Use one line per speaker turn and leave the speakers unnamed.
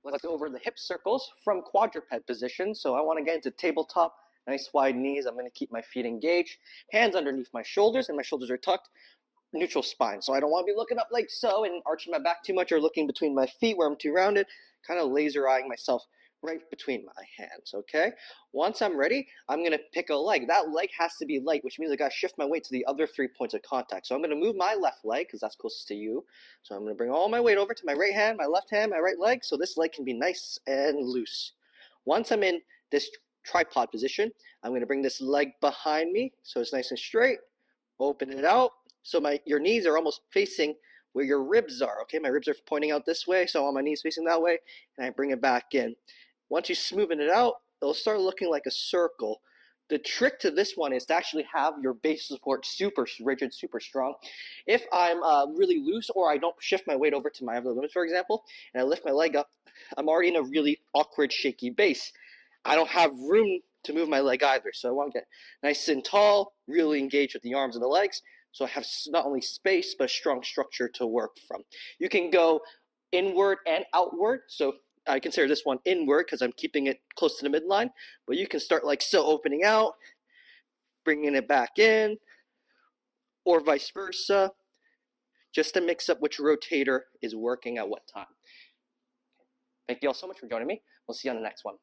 Let's go over the hip circles from quadruped position. So I want to get into tabletop, nice wide knees. I'm going to keep my feet engaged, hands underneath my shoulders, and my shoulders are tucked, neutral spine. So I don't want to be looking up like so and arching my back too much or looking between my feet where I'm too rounded, kind of laser eyeing myself right between my hands, okay? Once I'm ready, I'm going to pick a leg. That leg has to be light, which means I got to shift my weight to the other 3 points of contact. So I'm going to move my left leg because that's closest to you. So I'm going to bring all my weight over to my right hand, my left hand, my right leg, so this leg can be nice and loose. Once I'm in this tripod position, I'm going to bring this leg behind me so it's nice and straight. Open it out so your knees are almost facing where your ribs are, okay? My ribs are pointing out this way, so I want my knees facing that way, and I bring it back in. Once you smoothen it out, it'll start looking like a circle. The trick to this one is to actually have your base support super rigid, super strong. If I'm really loose or I don't shift my weight over to my other limb, for example, and I lift my leg up, I'm already in a really awkward, shaky base. I don't have room to move my leg either, so I want to get nice and tall, really engaged with the arms and the legs, so I have not only space, but a strong structure to work from. You can go inward and outward, so I consider this one inward because I'm keeping it close to the midline, but you can start like so, opening out, bringing it back in, or vice versa, just to mix up which rotator is working at what time. Thank you all so much for joining me. We'll see you on the next one.